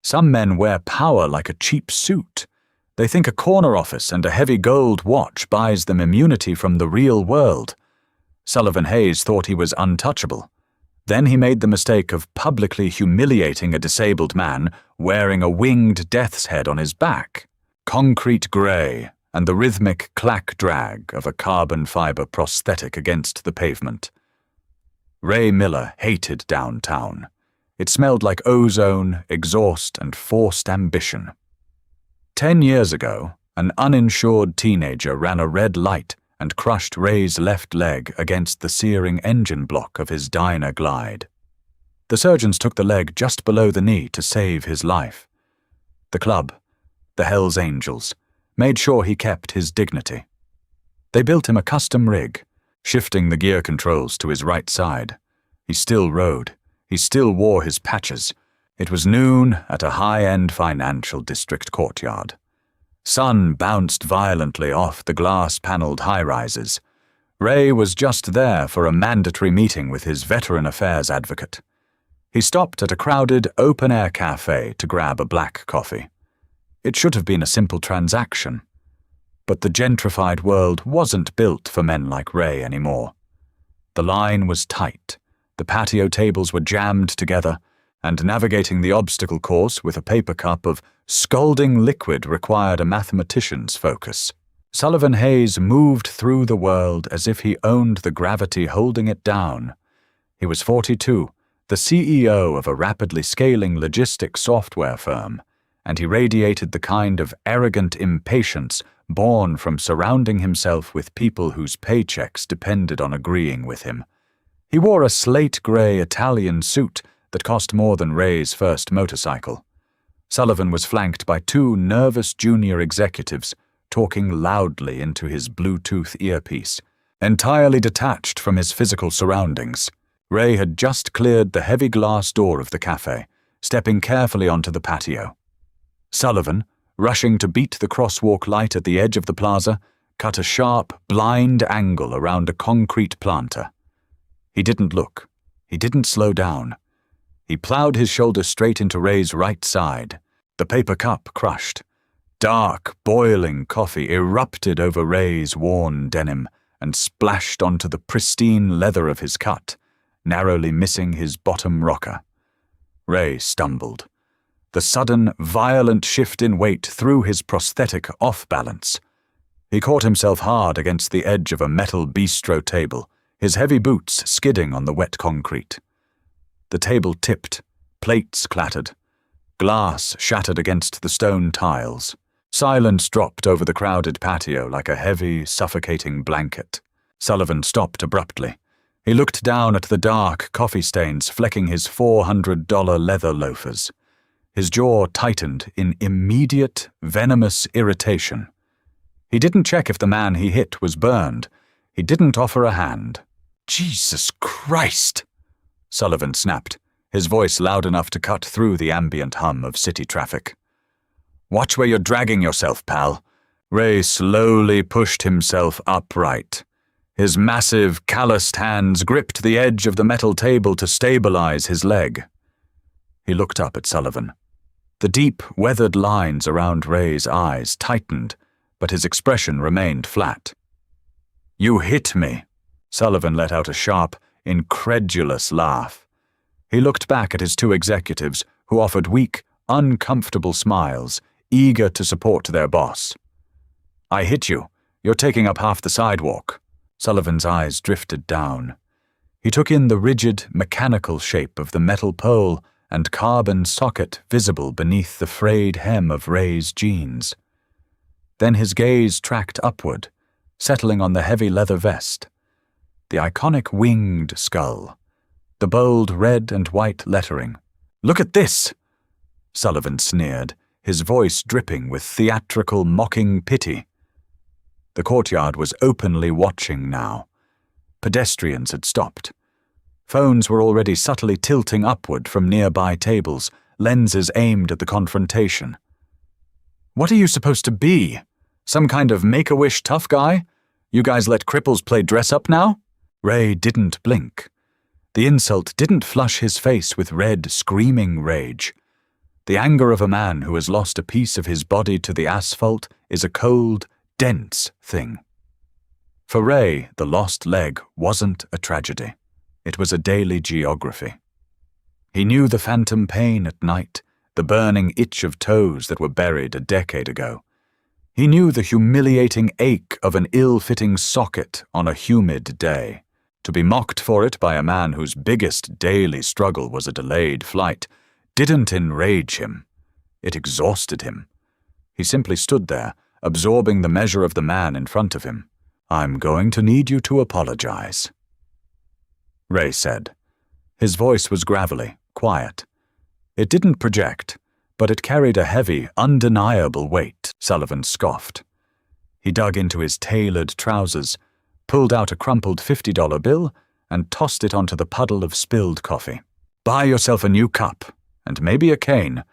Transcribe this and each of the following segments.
Some men wear power like a cheap suit. They think a corner office and a heavy gold watch buys them immunity from the real world. Sullivan Hayes thought he was untouchable. Then he made the mistake of publicly humiliating a disabled man wearing a winged death's head on his back, concrete grey, and the rhythmic clack-drag of a carbon fibre prosthetic against the pavement. Ray Miller hated downtown. It smelled like ozone, exhaust, and forced ambition. 10 years ago, an uninsured teenager ran a red light and crushed Ray's left leg against the searing engine block of his Dyna Glide. The surgeons took the leg just below the knee to save his life. The club, the Hells Angels, made sure he kept his dignity. They built him a custom rig, shifting the gear controls to his right side. He still rode. He still wore his patches. It was noon at a high-end financial district courtyard. Sun bounced violently off the glass-paneled high-rises. Ray was just there for a mandatory meeting with his veteran affairs advocate. He stopped at a crowded, open-air cafe to grab a black coffee. It should have been a simple transaction. But the gentrified world wasn't built for men like Ray anymore. The line was tight, the patio tables were jammed together, and navigating the obstacle course with a paper cup of scalding liquid required a mathematician's focus. Sullivan Hayes moved through the world as if he owned the gravity holding it down. He was 42, the CEO of a rapidly scaling logistics software firm, and he radiated the kind of arrogant impatience born from surrounding himself with people whose paychecks depended on agreeing with him. He wore a slate-gray Italian suit that cost more than Ray's first motorcycle. Sullivan was flanked by 2 nervous junior executives talking loudly into his Bluetooth earpiece, entirely detached from his physical surroundings. Ray had just cleared the heavy glass door of the cafe, stepping carefully onto the patio. Sullivan, rushing to beat the crosswalk light at the edge of the plaza, cut a sharp, blind angle around a concrete planter. He didn't look. He didn't slow down. He plowed his shoulder straight into Ray's right side. The paper cup crushed. Dark, boiling coffee erupted over Ray's worn denim and splashed onto the pristine leather of his cut, narrowly missing his bottom rocker. Ray stumbled. The sudden, violent shift in weight threw his prosthetic off balance. He caught himself hard against the edge of a metal bistro table, his heavy boots skidding on the wet concrete. The table tipped, plates clattered. Glass shattered against the stone tiles. Silence dropped over the crowded patio like a heavy, suffocating blanket. Sullivan stopped abruptly. He looked down at the dark coffee stains flecking his $400 leather loafers. His jaw tightened in immediate, venomous irritation. He didn't check if the man he hit was burned. He didn't offer a hand. "Jesus Christ!" Sullivan snapped, his voice loud enough to cut through the ambient hum of city traffic. "Watch where you're dragging yourself, pal." Ray slowly pushed himself upright. His massive, calloused hands gripped the edge of the metal table to stabilize his leg. He looked up at Sullivan. The deep, weathered lines around Ray's eyes tightened, but his expression remained flat. "You hit me." Sullivan let out a sharp, incredulous laugh. He looked back at his 2 executives, who offered weak, uncomfortable smiles, eager to support their boss. "I hit you. You're taking up half the sidewalk." Sullivan's eyes drifted down. He took in the rigid, mechanical shape of the metal pole and carbon socket visible beneath the frayed hem of Ray's jeans. Then his gaze tracked upward, settling on the heavy leather vest. The iconic winged skull. The bold red and white lettering. "Look at this!" Sullivan sneered, his voice dripping with theatrical mocking pity. The courtyard was openly watching now. Pedestrians had stopped. Phones were already subtly tilting upward from nearby tables, lenses aimed at the confrontation. "What are you supposed to be? Some kind of make-a-wish tough guy? You guys let cripples play dress-up now?" Ray didn't blink. The insult didn't flush his face with red, screaming rage. The anger of a man who has lost a piece of his body to the asphalt is a cold, dense thing. For Ray, the lost leg wasn't a tragedy. It was a daily geography. He knew the phantom pain at night, the burning itch of toes that were buried a decade ago. He knew the humiliating ache of an ill-fitting socket on a humid day. To be mocked for it by a man whose biggest daily struggle was a delayed flight didn't enrage him. It exhausted him. He simply stood there, absorbing the measure of the man in front of him. "I'm going to need you to apologize," Ray said. His voice was gravelly, quiet. It didn't project, but it carried a heavy, undeniable weight, Sullivan scoffed. He dug into his tailored trousers, pulled out a crumpled $50 bill, and tossed it onto the puddle of spilled coffee. "Buy yourself a new cup, and maybe a cane.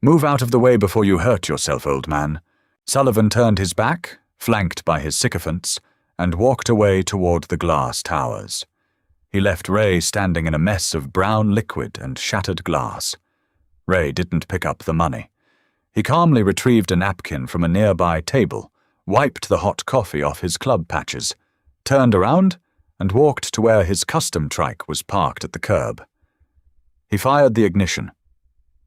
Move out of the way before you hurt yourself, old man." Sullivan turned his back, flanked by his sycophants, and walked away toward the glass towers. He left Ray standing in a mess of brown liquid and shattered glass. Ray didn't pick up the money. He calmly retrieved a napkin from a nearby table, wiped the hot coffee off his club patches, turned around, and walked to where his custom trike was parked at the curb. He fired the ignition.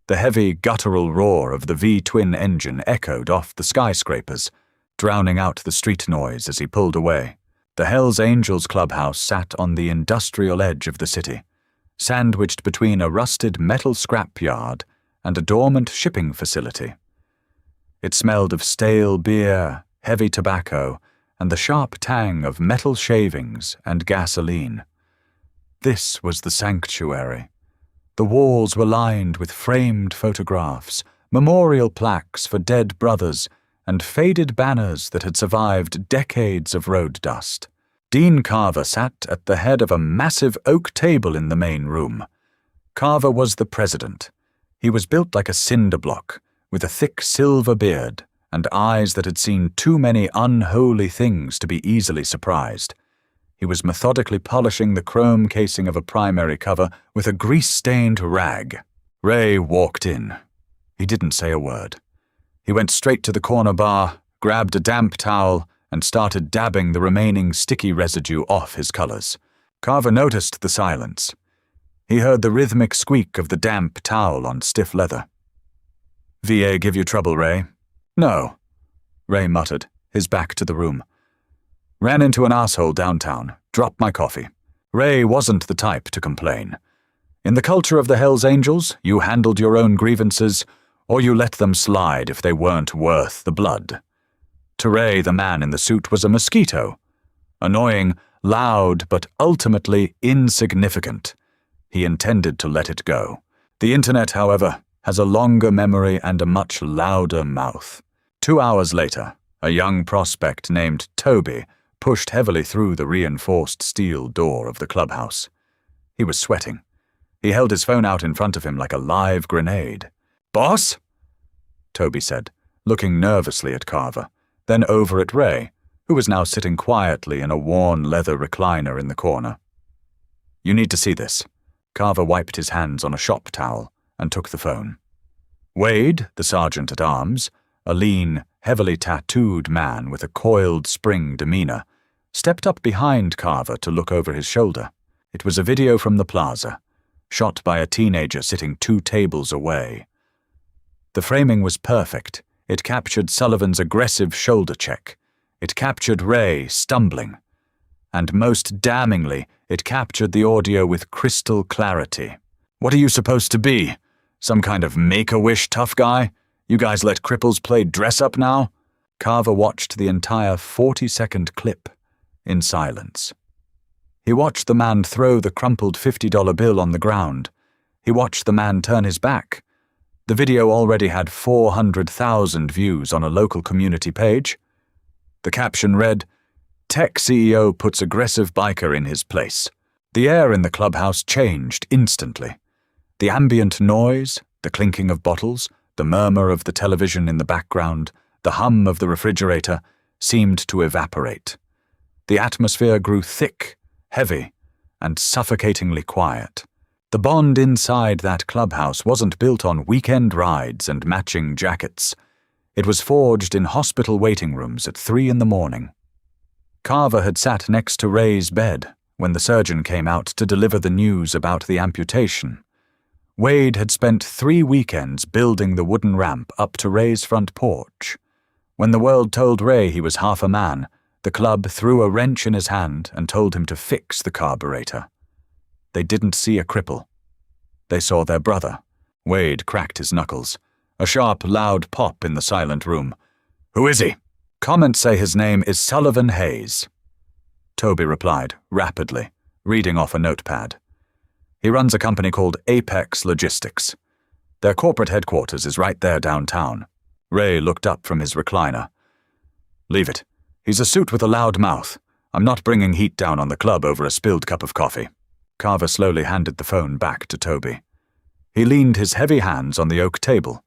The heavy, guttural roar of the V-twin engine echoed off the skyscrapers, drowning out the street noise as he pulled away. The Hells Angels clubhouse sat on the industrial edge of the city, sandwiched between a rusted metal scrapyard and a dormant shipping facility. It smelled of stale beer, heavy tobacco, and the sharp tang of metal shavings and gasoline. This was the sanctuary. The walls were lined with framed photographs, memorial plaques for dead brothers, and faded banners that had survived decades of road dust. Dean Carver sat at the head of a massive oak table in the main room. Carver was the president. He was built like a cinder block, with a thick silver beard and eyes that had seen too many unholy things to be easily surprised. He was methodically polishing the chrome casing of a primary cover with a grease-stained rag. Ray walked in. He didn't say a word. He went straight to the corner bar, grabbed a damp towel, and started dabbing the remaining sticky residue off his colors. Carver noticed the silence. He heard the rhythmic squeak of the damp towel on stiff leather. "VA give you trouble, Ray?" "No," Ray muttered, his back to the room. "Ran into an asshole downtown. Dropped my coffee." Ray wasn't the type to complain. In the culture of the Hells Angels, you handled your own grievances, or you let them slide if they weren't worth the blood. To Ray, the man in the suit was a mosquito. Annoying, loud, but ultimately insignificant. He intended to let it go. The internet, however, has a longer memory and a much louder mouth. 2 hours later, a young prospect named Toby pushed heavily through the reinforced steel door of the clubhouse. He was sweating. He held his phone out in front of him like a live grenade. "Boss?" Toby said, looking nervously at Carver, then over at Ray, who was now sitting quietly in a worn leather recliner in the corner. "You need to see this." Carver wiped his hands on a shop towel and took the phone. Wade, the sergeant-at-arms, a lean, heavily tattooed man with a coiled spring demeanor, stepped up behind Carver to look over his shoulder. It was a video from the plaza, shot by a teenager sitting 2 tables away. The framing was perfect. It captured Sullivan's aggressive shoulder check. It captured Ray stumbling. And most damningly, it captured the audio with crystal clarity. "What are you supposed to be? Some kind of make-a-wish tough guy? You guys let cripples play dress-up now?" Carver watched the entire 40-second clip in silence. He watched the man throw the crumpled $50 bill on the ground. He watched the man turn his back. The video already had 400,000 views on a local community page. The caption read, "Tech CEO puts aggressive biker in his place." The air in the clubhouse changed instantly. The ambient noise, the clinking of bottles, the murmur of the television in the background, the hum of the refrigerator, seemed to evaporate. The atmosphere grew thick, heavy, and suffocatingly quiet. The bond inside that clubhouse wasn't built on weekend rides and matching jackets. It was forged in hospital waiting rooms at 3 a.m. Carver had sat next to Ray's bed when the surgeon came out to deliver the news about the amputation. Wade had spent 3 weekends building the wooden ramp up to Ray's front porch. When the world told Ray he was half a man, the club threw a wrench in his hand and told him to fix the carburetor. They didn't see a cripple. They saw their brother. Wade cracked his knuckles. A sharp, loud pop in the silent room. "Who is he?" "Comments say his name is Sullivan Hayes." Toby replied, rapidly, reading off a notepad. "He runs a company called Apex Logistics. Their corporate headquarters is right there downtown." Ray looked up from his recliner. "Leave it. He's a suit with a loud mouth. I'm not bringing heat down on the club over a spilled cup of coffee." Carver slowly handed the phone back to Toby. He leaned his heavy hands on the oak table.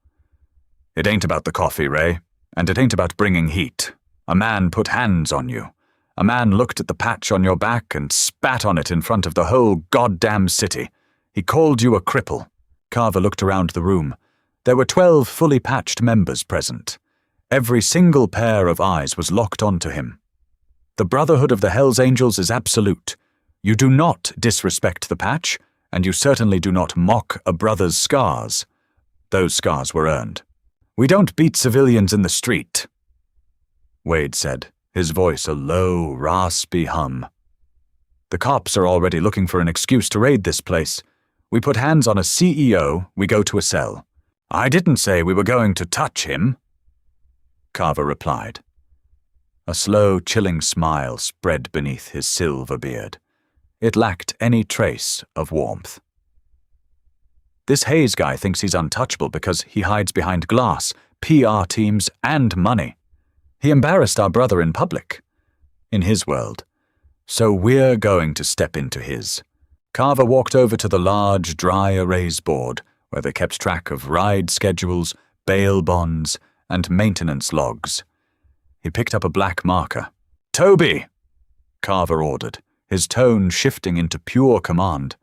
"It ain't about the coffee, Ray, and it ain't about bringing heat. A man put hands on you. A man looked at the patch on your back and spat on it in front of the whole goddamn city. He called you a cripple." Carver looked around the room. There were 12 fully patched members present. Every single pair of eyes was locked onto him. The Brotherhood of the Hells Angels is absolute. You do not disrespect the patch, and you certainly do not mock a brother's scars. Those scars were earned. "We don't beat civilians in the street," Wade said, his voice a low, raspy hum. "The cops are already looking for an excuse to raid this place. We put hands on a CEO, we go to a cell." "I didn't say we were going to touch him," Carver replied. A slow, chilling smile spread beneath his silver beard. It lacked any trace of warmth. "This Hayes guy thinks he's untouchable because he hides behind glass, PR teams, and money. He embarrassed our brother in public. In his world. So we're going to step into his." Carver walked over to the large, dry erase board where they kept track of ride schedules, bail bonds, and maintenance logs. He picked up a black marker. "Toby!" Carver ordered, his tone shifting into pure command.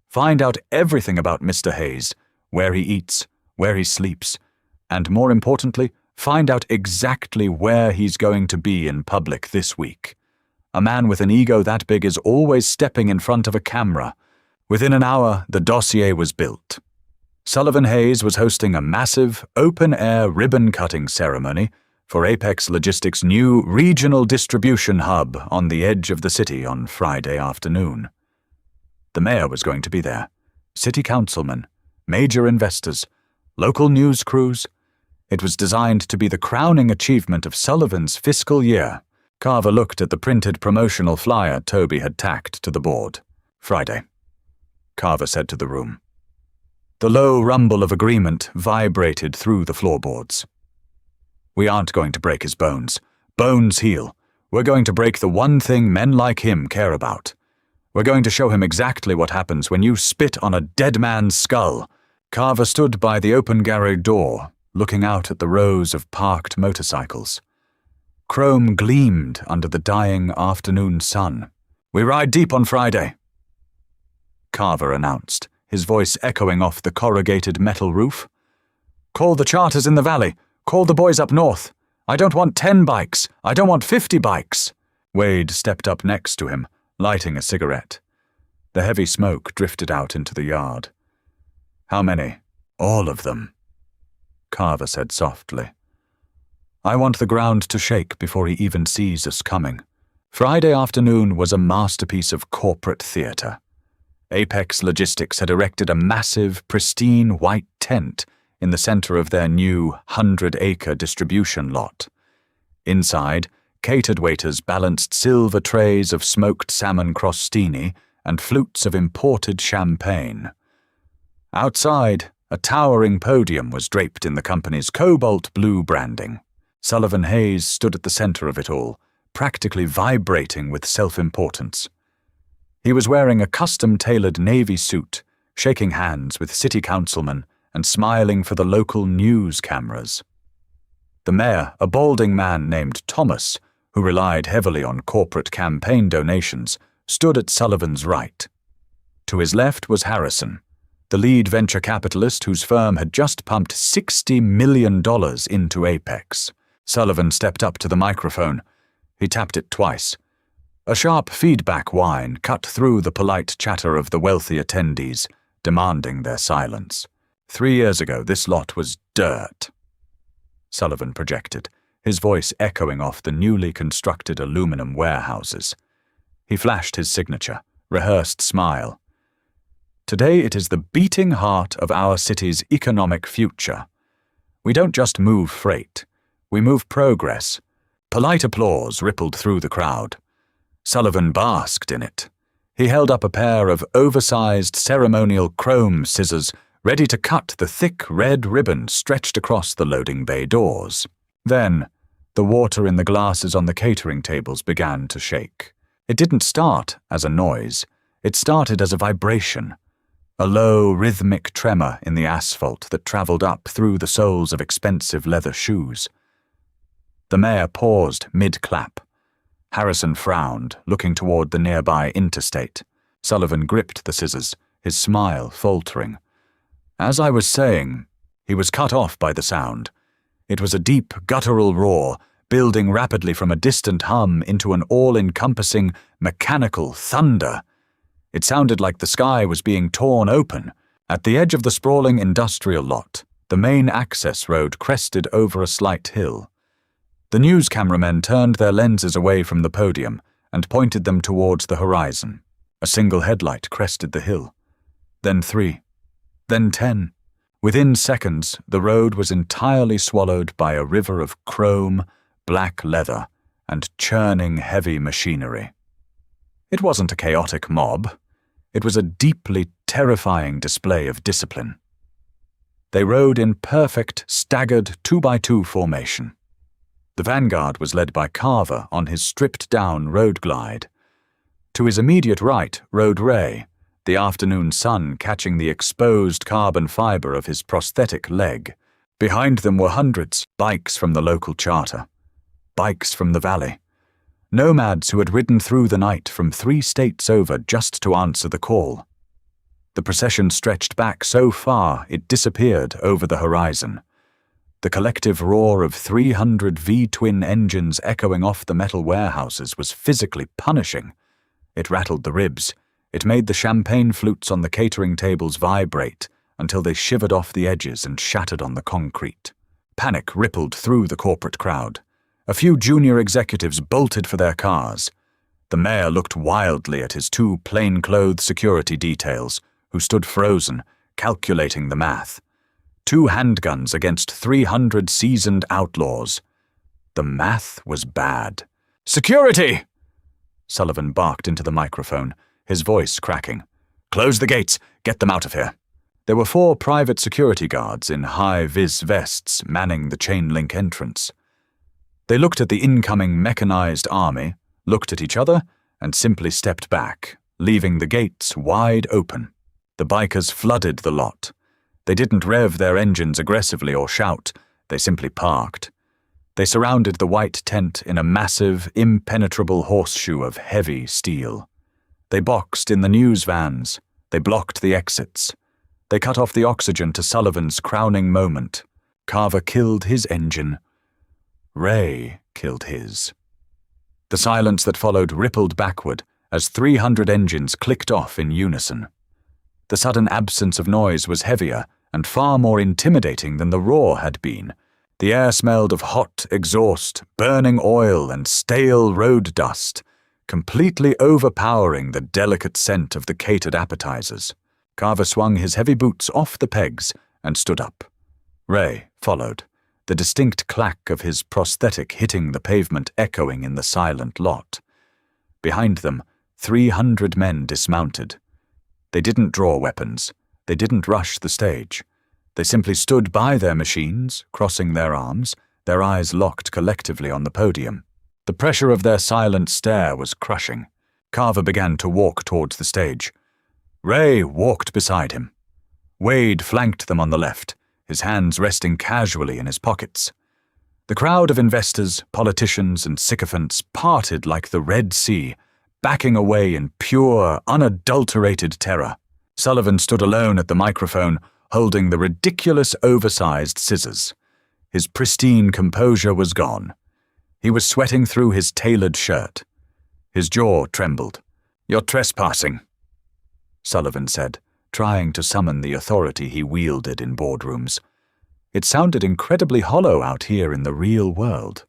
"Find out everything about Mr. Hayes, where he eats, where he sleeps, and more importantly, find out exactly where he's going to be in public this week. A man with an ego that big is always stepping in front of a camera. Within an hour, the dossier was built. Sullivan Hayes was hosting a massive, open-air ribbon-cutting ceremony for Apex Logistics' new regional distribution hub on the edge of the city on Friday afternoon. The mayor was going to be there, city councilmen, major investors, local news crews. It was designed to be the crowning achievement of Sullivan's fiscal year. Carver looked at the printed promotional flyer Toby had tacked to the board. "Friday," Carver said to the room. The low rumble of agreement vibrated through the floorboards. "We aren't going to break his bones. Bones heal. We're going to break the one thing men like him care about. We're going to show him exactly what happens when you spit on a dead man's skull." Carver stood by the open garage door, looking out at the rows of parked motorcycles. Chrome gleamed under the dying afternoon sun. "We ride deep on Friday," Carver announced, his voice echoing off the corrugated metal roof. "Call the charters in the valley. Call the boys up north. I don't want 10 bikes. I don't want 50 bikes." Wade stepped up next to him, lighting a cigarette. The heavy smoke drifted out into the yard. "How many?" "All of them," Carver said softly. "I want the ground to shake before he even sees us coming." Friday afternoon was a masterpiece of corporate theater. Apex Logistics had erected a massive, pristine white tent in the center of their new 100-acre distribution lot. Inside, catered waiters balanced silver trays of smoked salmon crostini and flutes of imported champagne. Outside, a towering podium was draped in the company's cobalt blue branding. Sullivan Hayes stood at the center of it all, practically vibrating with self-importance. He was wearing a custom-tailored navy suit, shaking hands with city councilmen and smiling for the local news cameras. The mayor, a balding man named Thomas, who relied heavily on corporate campaign donations, stood at Sullivan's right. To his left was Harrison, the lead venture capitalist whose firm had just pumped $60 million into Apex. Sullivan stepped up to the microphone. He tapped it twice. A sharp feedback whine cut through the polite chatter of the wealthy attendees, demanding their silence. 3 years ago, this lot was dirt. Sullivan projected, his voice echoing off the newly constructed aluminum warehouses. He flashed his signature, rehearsed smile. Today it is the beating heart of our city's economic future. We don't just move freight, we move progress. Polite applause rippled through the crowd. Sullivan basked in it. He held up a pair of oversized ceremonial chrome scissors ready to cut the thick red ribbon stretched across the loading bay doors. Then, the water in the glasses on the catering tables began to shake. It didn't start as a noise. It started as a vibration, a low, rhythmic tremor in the asphalt that traveled up through the soles of expensive leather shoes. The mayor paused mid-clap. Harrison frowned, looking toward the nearby interstate. Sullivan gripped the scissors, his smile faltering. As I was saying, he was cut off by the sound. It was a deep, guttural roar, building rapidly from a distant hum into an all-encompassing, mechanical thunder. It sounded like the sky was being torn open. At the edge of the sprawling industrial lot, the main access road crested over a slight hill. The news cameramen turned their lenses away from the podium and pointed them towards the horizon. A single headlight crested the hill. Then 3. Then 10. Within seconds, the road was entirely swallowed by a river of chrome, black leather, and churning heavy machinery. It wasn't a chaotic mob. It was a deeply terrifying display of discipline. They rode in perfect, staggered 2x2 formation. The vanguard was led by Carver on his stripped-down road glide. To his immediate right rode Ray, the afternoon sun catching the exposed carbon fiber of his prosthetic leg. Behind them were hundreds, bikes from the local charter, bikes from the valley, nomads who had ridden through the night from 3 states over just to answer the call. The procession stretched back so far it disappeared over the horizon. The collective roar of 300 V-twin engines echoing off the metal warehouses was physically punishing. It rattled the ribs. It made the champagne flutes on the catering tables vibrate until they shivered off the edges and shattered on the concrete. Panic rippled through the corporate crowd. A few junior executives bolted for their cars. The mayor looked wildly at his 2 plainclothes security details, who stood frozen, calculating the math. 2 handguns against 300 seasoned outlaws. The math was bad. "Security!" Sullivan barked into the microphone, his voice cracking. "Close the gates. Get them out of here." There were 4 private security guards in high-vis vests manning the chain-link entrance. They looked at the incoming mechanized army, looked at each other, and simply stepped back, leaving the gates wide open. The bikers flooded the lot. They didn't rev their engines aggressively or shout, they simply parked. They surrounded the white tent in a massive, impenetrable horseshoe of heavy steel. They boxed in the news vans. They blocked the exits. They cut off the oxygen to Sullivan's crowning moment. Carver killed his engine. Ray killed his. The silence that followed rippled backward as 300 engines clicked off in unison. The sudden absence of noise was heavier and far more intimidating than the roar had been. The air smelled of hot exhaust, burning oil, and stale road dust, completely overpowering the delicate scent of the catered appetizers. Carver swung his heavy boots off the pegs and stood up. Ray followed, the distinct clack of his prosthetic hitting the pavement echoing in the silent lot. Behind them, 300 men dismounted. They didn't draw weapons. They didn't rush the stage. They simply stood by their machines, crossing their arms, their eyes locked collectively on the podium. The pressure of their silent stare was crushing. Carver began to walk towards the stage. Ray walked beside him. Wade flanked them on the left, his hands resting casually in his pockets. The crowd of investors, politicians, and sycophants parted like the Red Sea, backing away in pure, unadulterated terror. Sullivan stood alone at the microphone, holding the ridiculous oversized scissors. His pristine composure was gone. He was sweating through his tailored shirt. His jaw trembled. "You're trespassing," Sullivan said, trying to summon the authority he wielded in boardrooms. It sounded incredibly hollow out here in the real world.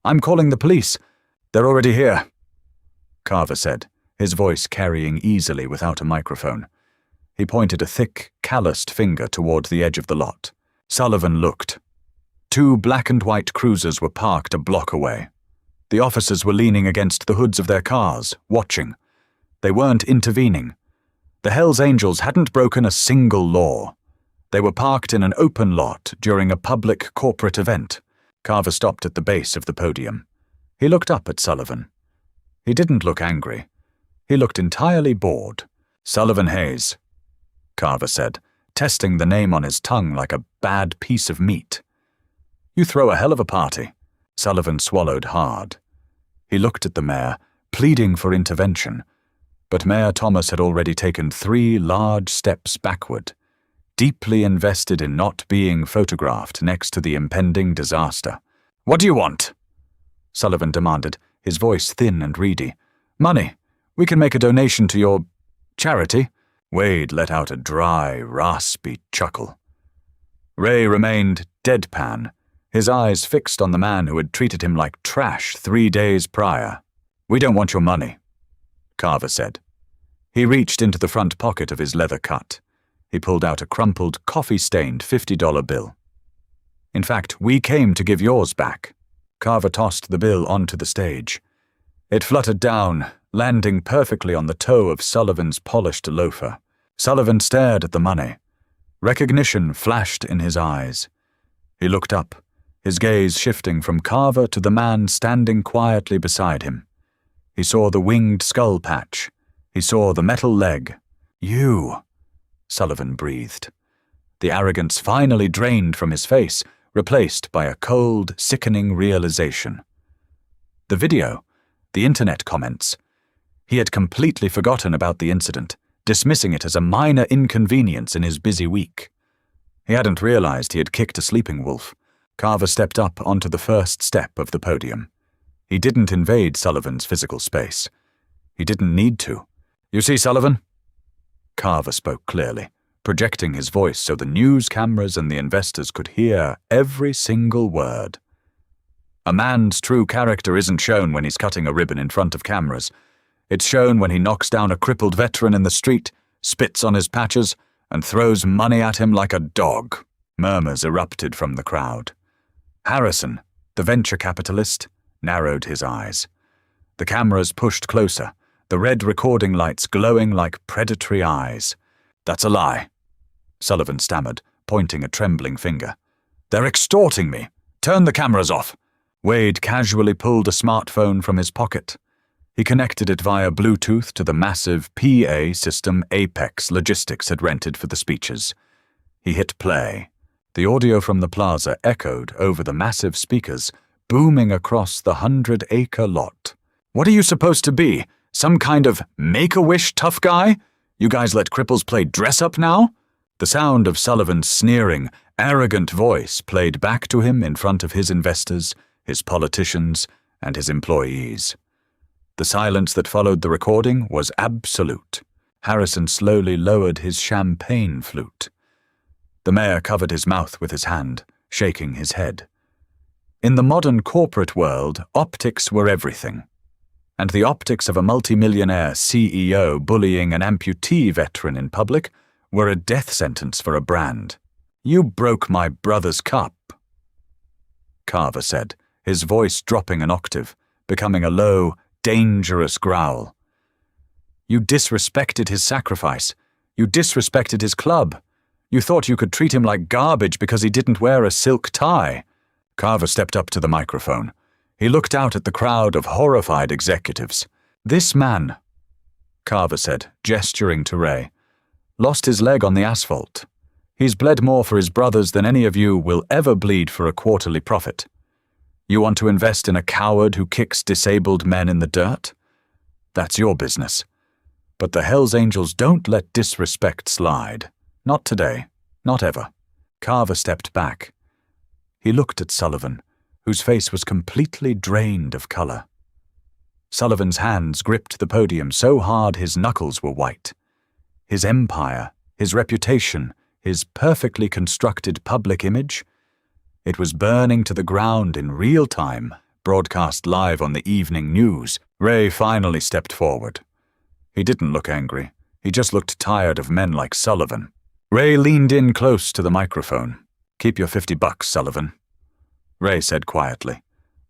"I'm calling the police. They're already here," Carver said, his voice carrying easily without a microphone. He pointed a thick, calloused finger toward the edge of the lot. Sullivan looked. 2 black and white cruisers were parked a block away. The officers were leaning against the hoods of their cars, watching. They weren't intervening. The Hells Angels hadn't broken a single law. They were parked in an open lot during a public corporate event. Carver stopped at the base of the podium. He looked up at Sullivan. He didn't look angry. He looked entirely bored. "Sullivan Hayes," Carver said, testing the name on his tongue like a bad piece of meat. "You throw a hell of a party." Sullivan swallowed hard. He looked at the mayor, pleading for intervention, but Mayor Thomas had already taken 3 large steps backward, deeply invested in not being photographed next to the impending disaster. "What do you want?" Sullivan demanded, his voice thin and reedy. "Money. We can make a donation to your charity." Wade let out a dry, raspy chuckle. Ray remained deadpan, his eyes fixed on the man who had treated him like trash 3 days prior. "We don't want your money," Carver said. He reached into the front pocket of his leather cut. He pulled out a crumpled, coffee-stained $50 bill. "In fact, we came to give yours back." Carver tossed the bill onto the stage. It fluttered down, landing perfectly on the toe of Sullivan's polished loafer. Sullivan stared at the money. Recognition flashed in his eyes. He looked up, his gaze shifting from Carver to the man standing quietly beside him. He saw the winged skull patch. He saw the metal leg. "You," Sullivan breathed. The arrogance finally drained from his face, replaced by a cold, sickening realization. The video, the internet comments. He had completely forgotten about the incident, dismissing it as a minor inconvenience in his busy week. He hadn't realized he had kicked a sleeping wolf. Carver stepped up onto the first step of the podium. He didn't invade Sullivan's physical space. He didn't need to. "You see, Sullivan?" Carver spoke clearly, projecting his voice so the news cameras and the investors could hear every single word. "A man's true character isn't shown when he's cutting a ribbon in front of cameras. It's shown when he knocks down a crippled veteran in the street, spits on his patches, and throws money at him like a dog." Murmurs erupted from the crowd. Harrison, the venture capitalist, narrowed his eyes. The cameras pushed closer, the red recording lights glowing like predatory eyes. "That's a lie," Sullivan stammered, pointing a trembling finger. "They're extorting me. Turn the cameras off." Wade casually pulled a smartphone from his pocket. He connected it via Bluetooth to the massive PA system Apex Logistics had rented for the speeches. He hit play. The audio from the plaza echoed over the massive speakers, booming across the 100-acre lot. "What are you supposed to be? Some kind of Make-A-Wish tough guy? You guys let cripples play dress-up now?" The sound of Sullivan's sneering, arrogant voice played back to him in front of his investors, his politicians, and his employees. The silence that followed the recording was absolute. Harrison slowly lowered his champagne flute. The mayor covered his mouth with his hand, shaking his head. In the modern corporate world, optics were everything. And the optics of a multimillionaire CEO bullying an amputee veteran in public were a death sentence for a brand. "You broke my brother's cup," Carver said, his voice dropping an octave, becoming a low, dangerous growl. "You disrespected his sacrifice. You disrespected his club. You thought you could treat him like garbage because he didn't wear a silk tie." Carver stepped up to the microphone. He looked out at the crowd of horrified executives. "This man," Carver said, gesturing to Ray, "lost his leg on the asphalt. He's bled more for his brothers than any of you will ever bleed for a quarterly profit. You want to invest in a coward who kicks disabled men in the dirt? That's your business. But the Hells Angels don't let disrespect slide. Not today. Not ever. Carver stepped back. He looked at Sullivan, whose face was completely drained of color. Sullivan's hands gripped the podium so hard his knuckles were white. His empire, his reputation, his perfectly constructed public image, it was burning to the ground in real time, broadcast live on the evening news. Ray finally stepped forward. He didn't look angry. He just looked tired of men like Sullivan. Ray leaned in close to the microphone. "Keep your $50, Sullivan," Ray said quietly.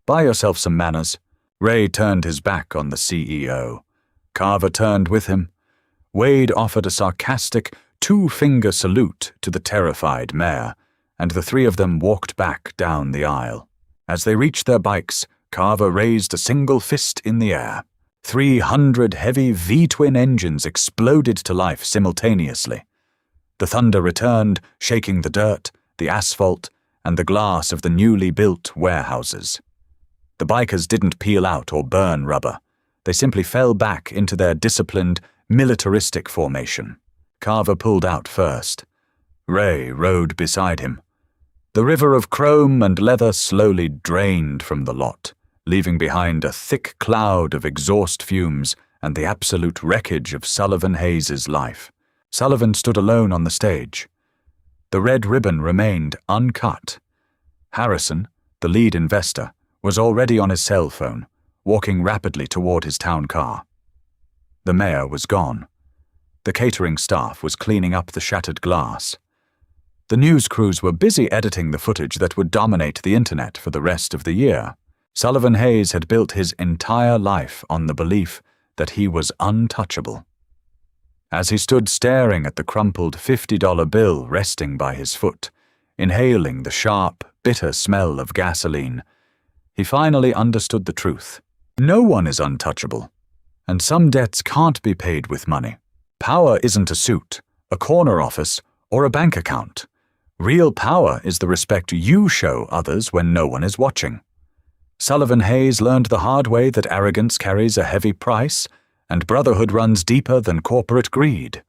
"Buy yourself some manners." Ray turned his back on the CEO. Carver turned with him. Wade offered a sarcastic two-finger salute to the terrified mayor, and the three of them walked back down the aisle. As they reached their bikes, Carver raised a single fist in the air. 300 heavy V-twin engines exploded to life simultaneously. The thunder returned, shaking the dirt, the asphalt, and the glass of the newly built warehouses. The bikers didn't peel out or burn rubber. They simply fell back into their disciplined, militaristic formation. Carver pulled out first. Ray rode beside him. The river of chrome and leather slowly drained from the lot, leaving behind a thick cloud of exhaust fumes and the absolute wreckage of Sullivan Hayes' life. Sullivan stood alone on the stage. The red ribbon remained uncut. Harrison, the lead investor, was already on his cell phone, walking rapidly toward his town car. The mayor was gone. The catering staff was cleaning up the shattered glass. The news crews were busy editing the footage that would dominate the internet for the rest of the year. Sullivan Hayes had built his entire life on the belief that he was untouchable. As he stood staring at the crumpled $50 bill resting by his foot, inhaling the sharp, bitter smell of gasoline, he finally understood the truth. No one is untouchable, and some debts can't be paid with money. Power isn't a suit, a corner office, or a bank account. Real power is the respect you show others when no one is watching. Sullivan Hayes learned the hard way that arrogance carries a heavy price, and brotherhood runs deeper than corporate greed.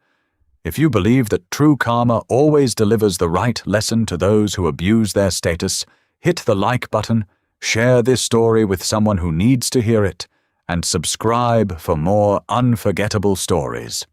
If you believe that true karma always delivers the right lesson to those who abuse their status, hit the like button, share this story with someone who needs to hear it, and subscribe for more unforgettable stories.